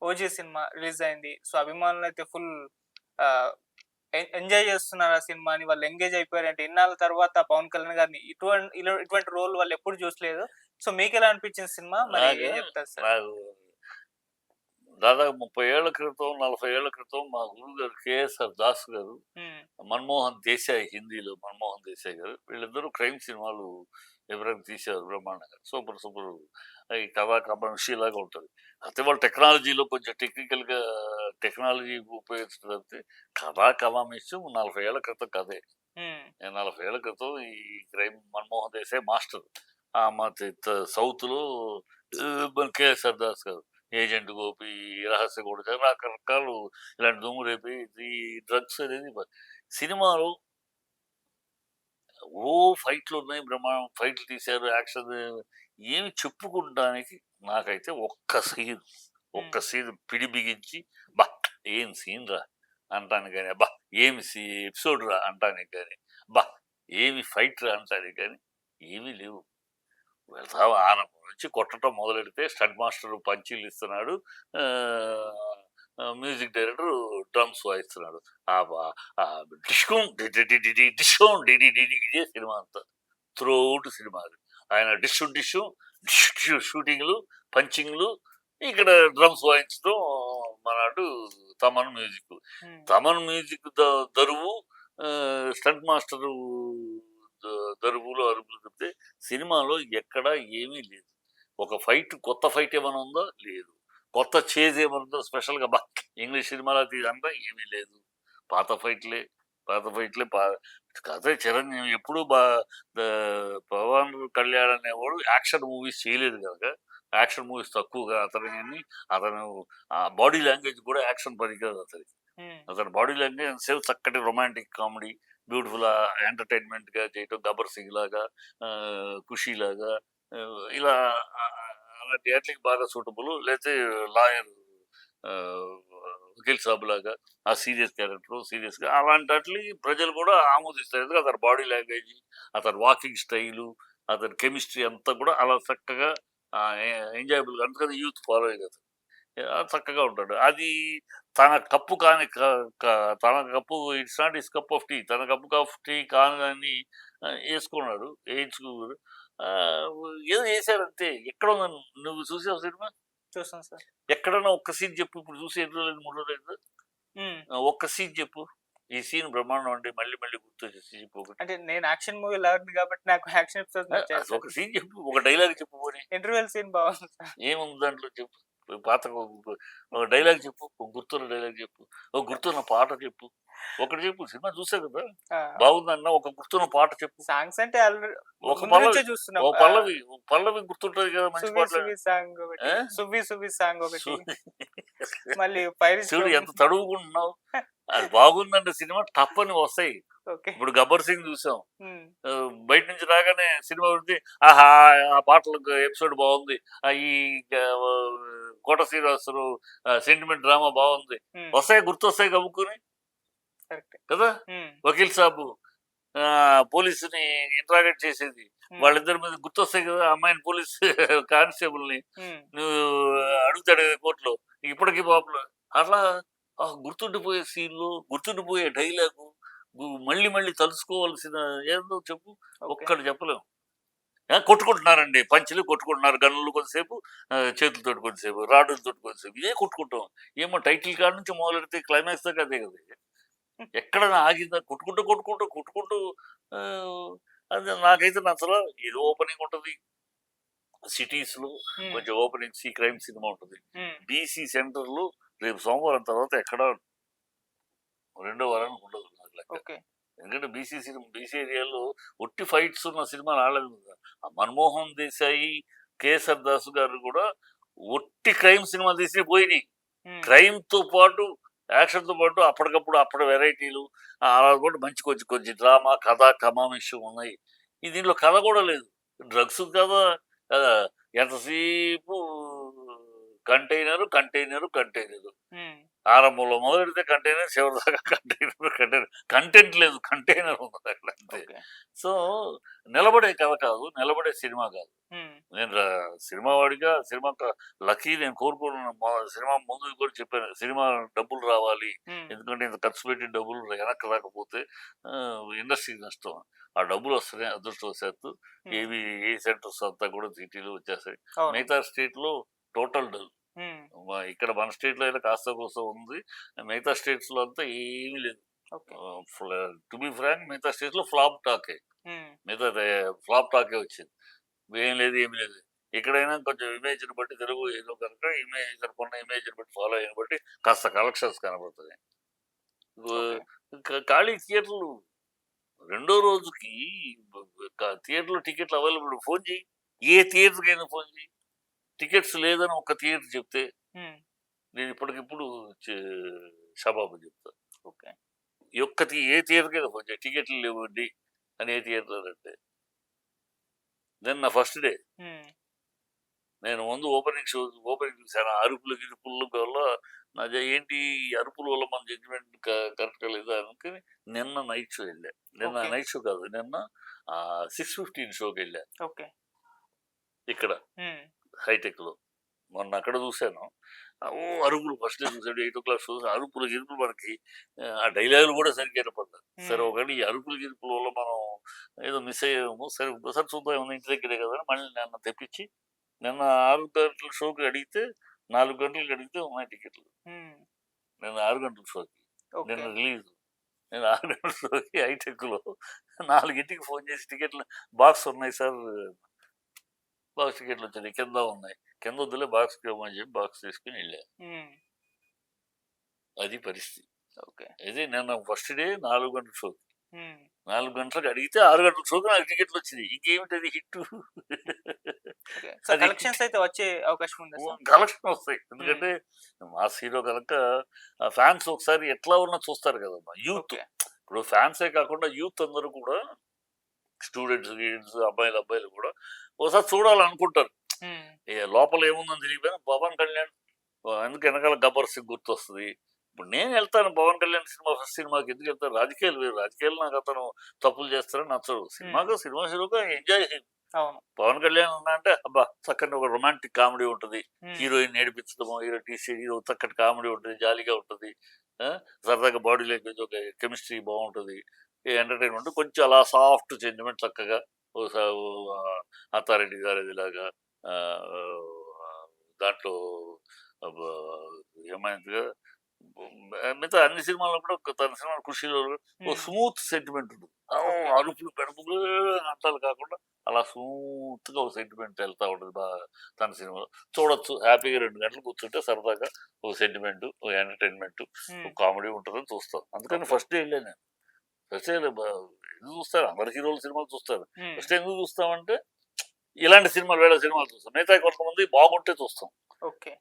'OG' cinema release అయింది. So, అభిమానులైతే full ఆహ్, enjoy చేస్తున్నారు ఆ సినిమాని. వాళ్ళు ఎంగేజ్ అయిపోయారంటే ఇన్నాళ్ళ తర్వాత పవన్ కళ్యాణ్ గారిని ఇటువంటి రోల్ వాళ్ళు ఎప్పుడు చూసలేదు. సో, మీకెలా అనిపించింది సినిమా? మరి నాకు ఏం చెప్తారు సార్? నాకు దాదాపు 30 ఏళ్ల క్రితం, 40 ఏళ్ల క్రితం మా గురువుగారు కేఎస్ఆర్ దాస్ గారు, హ్మ్. మన్మోహన్ దేశాయ్, హిందీలో మన్మోహన్ దేశాయ్ గారు, వీళ్ళిద్దరూ క్రైమ్ సినిమాలు ఎవరైనా తీశారు బ్రహ్మాండంగా. Super super. ఈ కథా కమర్షియల్‌లాగా ఉంటది. అయితే వాళ్ళు టెక్నాలజీలో కొంచెం టెక్నాలజీ ఉపయోగించడం తప్పితే కథా కమామిషం 40 ఏళ్ల క్రితం కథే. హ్మ్. 40 ఏళ్ల క్రితం ఈ క్రైమ్ మన్మోహన్ దేశాయ్ మాస్టర్. సౌత్‌లో మన కేఎస్ఆర్ దాస్ గారు. ఏజెంట్ గోపి, రహస్య గూఢచారి రకరకాలు ఇలాంటి దుమ్ము రేపి ఈ డ్రగ్స్ అనేది సినిమాలో ఓ ఫైట్లున్నాయి. ఫైట్లు తీశారు. యాక్షన్ ఏమి చెప్పుకుంటానికి నాకైతే హ్మ్. ఒక్క సీన్ పిడి బిగించి అబ్బా! ఏం సీన్ రా అనటానికి గాని, అబ్బా! ఏమి ఎపిసోడ్ రా అనటానికి గాని, అబ్బా! ఏమి ఫైట్ రా అనటానికి గాని ఏమీ లేవు. వెళ్తావా ఆరంభం నుంచి కొట్టడం మొదలెడితే స్టంట్ మాస్టర్ పంచీలు ఇస్తున్నాడు. మ్యూజిక్ డైరెక్టర్ డ్రమ్స్ వాయిస్తున్నాడు. డిష్కం డిషం డిడి డిడి ఇదే సినిమా అంతా. త్రూఅవుట్ సినిమా అది. ఆయన డిషు షూటింగ్లు, పంచింగ్లు, ఇక్కడ డ్రమ్స్ వాయించడం మనాడు తమన్ మ్యూజిక్. హ్మ్. తమన్ మ్యూజిక్ దరువు, స్టంట్ మాస్టరు దరువులు అరుపులు తప్పితే సినిమాలో ఎక్కడా ఏమీ లేదు. ఒక కొత్త ఫైట్ ఏమైనా ఉందా? లేదు. కొత్త చేజ్ ఏమైనా ఉందా స్పెషల్‌గా ఇంగ్లీష్ సినిమాలో ఇదంతా ఏమీ లేదు. పాత ఫైట్‌లే. పాత ఫైట్‌లే. అదే చిరంజీవి ఎప్పుడు పవన్ కళ్యాణ్ అనేవాడు యాక్షన్ మూవీస్ చేయలేదు గనక, యాక్షన్ మూవీస్ తక్కువగా అతను బాడీ లాంగ్వేజ్ కూడా యాక్షన్ పనికిరాదు అతనికి. హ్మ్. అతని బాడీ లాంగ్వేజ్ ఎంతసేపు చక్కటి రొమాంటిక్ కామెడీ, బ్యూటిఫుల్ ఎంటర్టైన్మెంట్‌గా చేయటం 'గబ్బర్ సింగ్' లాగా, 'ఖుషి' లాగా, ఇలా అలాంటి ఆటిలకి బాగా సూటబుల్. లేతే లాయర్, ఆహ్, వకీల్ సాబ్ లాగా ఆ సీరియస్ క్యారెక్టర్ సీరియస్‌గా అలాంటి ఆటిలికి ప్రజలు కూడా ఆమోదిస్తారు. ఎందుకంటే అతని బాడీ లాంగ్వేజ్, అతని వాకింగ్ స్టైలు, అతని కెమిస్ట్రీ అంతా కూడా అలా చక్కగా ఎంజాయబుల్‌గా అందుకని యూత్ ఫాలో అయ్యేది. చక్కగా ఉంటాడు. అది తన కప్పు కాని క క తన cup it's not his cup of tea. తన కప్ ఆఫ్ టీ కానిదాన్ని యేసుకున్నాడు. ఏయించుకున్నాడు. ఆహ్, ఏదో చేశాడంతే. ఎక్కడుంది నువ్వు చూసావా సినిమా? చూసాను సార్. ఎక్కడన్నా ఒక్క సీన్ చెప్పు. ఇప్పుడు చూసి ఎన్ని రోజులైంది? 3 రోజులైందా? హ్మ్. ఒక్క సీన్ చెప్పు. ఈ సీన్ బ్రహ్మాండం అండి. మళ్ళీ మళ్ళీ గుర్తొచ్చేసి చెప్పు ఒకటి. అంటే నేను యాక్షన్ మూవీ లవర్‌ని కాబట్టి నాకు యాక్షన్ ఎపిసోడ్స్ నచ్చాయి సార్. ఒక సీన్ చెప్పు. ఒక డైలాగ్ చెప్పు పోనీ. ఇంటర్వెల్ సీన్ బాగుంది సార్. ఏముంది దాంట్లో చెప్పు. పాత ఒక డైలాగ్ చెప్పు. ఒక గుర్తున్న డైలాగ్ చెప్పు. ఒక గుర్తున్న పాట చెప్పు. ఒకటి చెప్పు. సినిమా చూసావు కదా! ఆ! బాగుందన్నా ఒక గుర్తున్న పాట చెప్పు. సాంగ్స్ అంటే ఒక ముందు పల్లవి. నుంచే చూస్తున్నాం. ఓ పల్లవి. పల్లవి గుర్తుంటది కదా! మంచి 'సువ్వి పాటలు. సువ్వి' సాంగ్ ఒకటి. ఆ! 'సువ్వి సువ్వి' సాంగ్ ఒకటి. సు మళ్ళీ 'పైరిస్ చూడు ఫ్రమ్' ఎంత తడువుకుంటున్నావు. అది బాగుందంటే సినిమా టప్పని వస్తాయి. ఓకే. ఇప్పుడు 'గబ్బర్ సింగ్' చూసాం. హ్మ్. బయట నుంచి రాగానే సినిమా ఉంది. ఆహా! ఆ పాటలకు ఎపిసోడ్ బావుంది. ఈ కోట శ్రీనివాసరావు సెంటిమెంట్ డ్రామా బావుంది. హ్మ్. గుర్తొస్తాయి గబుక్కుని కరెక్టే. కదా! హ్మ్. 'వకీల్ సాబు' పోలీస్‌ని ఇంటరాగేట్ చేసేది. హ్మ్. వాళ్ళిద్దరి మీద గుర్తొస్తాయి కదా! అమ్మాయిని పోలీస్ కానిస్టేబుల్‌ని హ్మ్. నువ్వు అడుగుతాడు కదా కోర్ట్‌లో. ఇప్పటికి పాపులర్. అట్లా గుర్తుండిపోయే సీన్‌లు, గుర్తుండిపోయే డైలాగు, మళ్ళీ మళ్ళీ తలుసుకోవాల్సిన ఏందో చెప్పు? ఓకే. ఒక్కటి చెప్పలేం. కొట్టుకుంటున్నారండి. పంచులు కొట్టుకుంటున్నారు. గన్నులు కొంతసేపు, చేతులతోటి కొంతసేపు, రాడ్డులతోటి కొంతసేపు. ఇదే కొట్టుకుంటాం. ఏమో టైటిల్ కాడ నుంచి మొదలెడితే క్లైమాక్స్ దాకా అదే కదా! ఎక్కడైనా ఆగిందా? కొట్టుకుంటూ ఆహ్, అది నాకైతే నచ్చలా. ఏదో ఓపెనింగ్ ఉంటది. సిటీస్‌లో హ్మ్. కొంచెం ఓపెనింగ్స్ ఈ క్రైమ్ సినిమా ఉంటది. హ్మ్. బీసీ సెంటర్‌లో రేపు సోమవారం తర్వాత ఎక్కడ రెండో వారానికి ఉండదు నాకు లెక్క. ఓకే. ఎందుకంటే బీసీ ఏరియాలో ఒట్టి ఫైట్స్ ఉన్న సినిమాలు ఆడలేదు కదా! ఆ 'మన్మోహన్ దేశాయి', 'కేఎస్ఆర్ దాస్' గారు కూడా ఒట్టి క్రైమ్ సినిమాలు తీసి పోయినాయి. హ్మ్. క్రైమ్‌తో పాటు, యాక్షన్‌తో పాటు అప్పటికప్పుడు అప్పటి వెరైటీలు, అలా కూడా మంచి కొంచెం కొంచెం డ్రామా, కథ, కమామిషం ఉన్నాయి. దీంట్లో కథ కూడా లేదు. డ్రగ్స్ కథ, ఎంతసేపు కంటైనరు. హ్మ్. ఆరంభంలో మొదలెడితే కంటైనర్, చివరి దాకా కంటైనర్ కంటెంట్ లేదు, కంటైనర్ ఉంది అక్కడ అంతే. ఓకే. సో నిలబడే కథ కాదు, నిలబడే సినిమా కాదు. హ్మ్. నేను సినిమా వాడిగా సినిమా లక్కీ నేను కోరుకున్న సినిమా ముందు కూడా చెప్పాను, సినిమా డబ్బులు రావాలి, హ్మ్. ఎందుకంటే ఇంత ఖర్చు పెట్టిన డబ్బులు వెనక్కి రాకపోతే ఇండస్ట్రీకి నష్టం. ఆ డబ్బులు వస్తున్నాయి అదృష్టవశాత్తు. హ్మ్. ఏ సెంటర్స్ అంతా కూడా సిటీలో వచ్చేస్తాయి. అవును. మిగతా స్టేట్లో టోటల్ డల్. హ్మ్. ఇక్కడ మన స్టేట్లో అయితే కాస్త కోస్త ఉంది, మిగతా స్టేట్స్లో అంతా ఏమీ లేదు. ఓకే. టు బి ఫ్రాంక్ మిగతా స్టేట్స్లో ఫ్లాప్ టాకే, హ్మ్. మిగతా ఫ్లాప్ టాకే వచ్చింది. ఏం లేదు, ఏమి లేదు. ఎక్కడైనా కొంచెం ఇమేజ్ని బట్టి తెలుగు ఏదో కనుక ఇమేజ్ ఇక్కడికున్న ఇమేజ్ని బట్టి ఫాలో అయిన బట్టి కాస్త కలెక్షన్స్ కనబడుతున్నాయి. ఓకే. ఖాళీ థియేటర్లు రెండో రోజుకి థియేటర్లో టికెట్లు అవైలబుల్ ఫోన్ చేయి, ఏ థియేటర్కైనా ఫోన్ చేయి, టికెట్స్ లేదని ఒక థియేటర్ చెప్తే హ్మ్. నేను ఇప్పటికిప్పుడు షబాబు చెప్తా. ఓకే. ఈ ఒక్క ఏ థియేటర్కైనా ఫోన్ చేయి, టికెట్లు లేవండి అని ఏ థియేటర్ అంటే దెన్ నా ఫస్ట్ డే హ్మ్. నేను ముందు ఓపెనింగ్ చూసాను. ఆ అరుపులు గిరుపుల వల్ల ఏంటి ఈ అరుపుల వల్ల మన జడ్జిమెంట్ కరెక్ట్‌గా లేదా అనుకుని నిన్న నైట్ షో ఎళ్ళా. నిన్న ఓకే. నైట్ షో కాదు. నిన్న 6:15 షోకెళ్ళా ఓకే. ఇక్కడ హ్మ్. హైటెక్‌లో. మొన్న అక్కడ చూసాను. అరుపులు ఫస్ట్ డే చూసాడు 8:00 షో అరుపులు గిరుపులు మనకి ఆ డైలాగులు కూడా సరిగ్గా వినపడలేదు. సరే హ్మ్. ఒకవేళ ఈ అరుపులు గిరుపుల వల్ల మనం ఏదో మిస్ అయ్యామో, సరే ఇంకోసారి చూద్దాం ఏమన్నా ఇంటి దగ్గరే కదా అని మళ్ళీ నిన్న తెప్పించి నిన్న 6 గంటల షోకి అడిగితే 4 గంటలకి అడిగితే ఉన్నాయి టికెట్లు. హ్మ్. నిన్న 6 గంటల షోకి. ఓకే. నిన్న రిలీజ్. నేను 6 గంటల షోకి హైటెక్‌లో 4కి ఫోన్ చేసి టికెట్లు బాక్స్ ఉన్నాయి సార్. బాక్స్ టికెట్లు వచ్చినాయి. కింద ఉన్నాయి. కింద వద్దులే బాక్స్‌కి ఇవ్వమని చెప్పి బాక్స్ తీసుకొని వెళ్ళా. హ్మ్. అది పరిస్థితి. ఓకే. అయితే నిన్న ఫస్ట్ డే 4 గంటల షోకి. హ్మ్. 4 గంటలకు అడిగితే 6 గంటల షోకి నాకు టికెట్లు వచ్చినాయి. ఇంకేమిటది హిట్టు. ఓకే. సో, అది హిట్. కలెక్షన్స్ అయితే వచ్చే అవకాశం ఉందా సార్? కలెక్షన్ వస్తాయి. హ్మ్. ఎందుకంటే మాస్ హీరో కనుక ఫ్యాన్స్ ఒకసారి ఎట్లా ఉన్నా చూస్తారు కదమ్మా. Youth okay. ఇప్పుడు ఫ్యాన్సే కాకుండా యూత్ అందరూ కూడా స్టూడెంట్స్, గీడెంట్స్, అబ్బాయిలు కూడా ఒకసారి చూడాలనుకుంటారు. హ్మ్. లోపల ఏముందని తెలియకపోయినా పవన్ కళ్యాణ్ ఎందుకు వెనకాల గబ్బర్ సింగ్ గుర్తొస్తుంది. ఇప్పుడు నేను వెళ్తాను పవన్ కళ్యాణ్ సినిమా ఫస్ట్ సినిమాకి ఎందుకు వెళ్తాను? రాజకీయాలు వేరు. రాజకీయాలు నాకు అతను తప్పులు చేస్తారని నచ్చదు. హ్మ్. సినిమా హీరోగా ఎంజాయ్. అవును. పవన్ కళ్యాణ్ ఉన్నా అంటే అబ్బా చక్కని ఒక రొమాంటిక్ కామెడీ ఉంటుంది. హ్మ్. హీరోయిన్ ఏడిపించడము, హీరో చక్కటి కామెడీ ఉంటుంది, జాలీగా ఉంటుంది. ఆ! సరదాగా బాడీ లాంగ్వేజ్ ఒక కెమిస్ట్రీ బాగుంటుంది. ఎంటర్టైన్మెంట్ కొంచెం అలా సాఫ్ట్ సెంటిమెంట్ చక్కగా ఓ స ఓ అత్తారెడ్డి గారిదిలాగా దాంట్లో బ ఏమైందిగా మిగతా అన్ని సినిమాల్లో కూడా తన సినిమా 'ఖుషీలో' ఓ హ్మ్. స్మూత్ సెంటిమెంట్ ఉంటుంది. ఓకే. అరుపులు పెడపులు అంటాలు కాకుండా అలా స్మూత్‌గా ఒక సెంటిమెంట్ వెళ్తా ఉంటది. తన సినిమాలో చూడొచ్చు. హ్యాపీగా 2 గంటలు కూర్చుంటే సరదాగా ఓ సెంటిమెంట్, ఓ ఎంటర్‌టైన్‌మెంట్, హ్మ్. ఒక కామెడీ ఉంటదని చూస్తాం. అందుకని ఓకే. ఫస్ట్ డే ఎళ్ళాను నేను. ఫస్ట్ డే ఎందుకు చూస్తారు? అందరు హీరోల సినిమాలు చూస్తారు. హ్మ్. ఫస్ట్ డే ఎందుకు చూస్తామంటే ఇలాంటి సినిమాలు, వేరే సినిమాలు చూస్తాం. మిగతాయి కొంతమంది బాగుంటే చూస్తాం. ఓకే.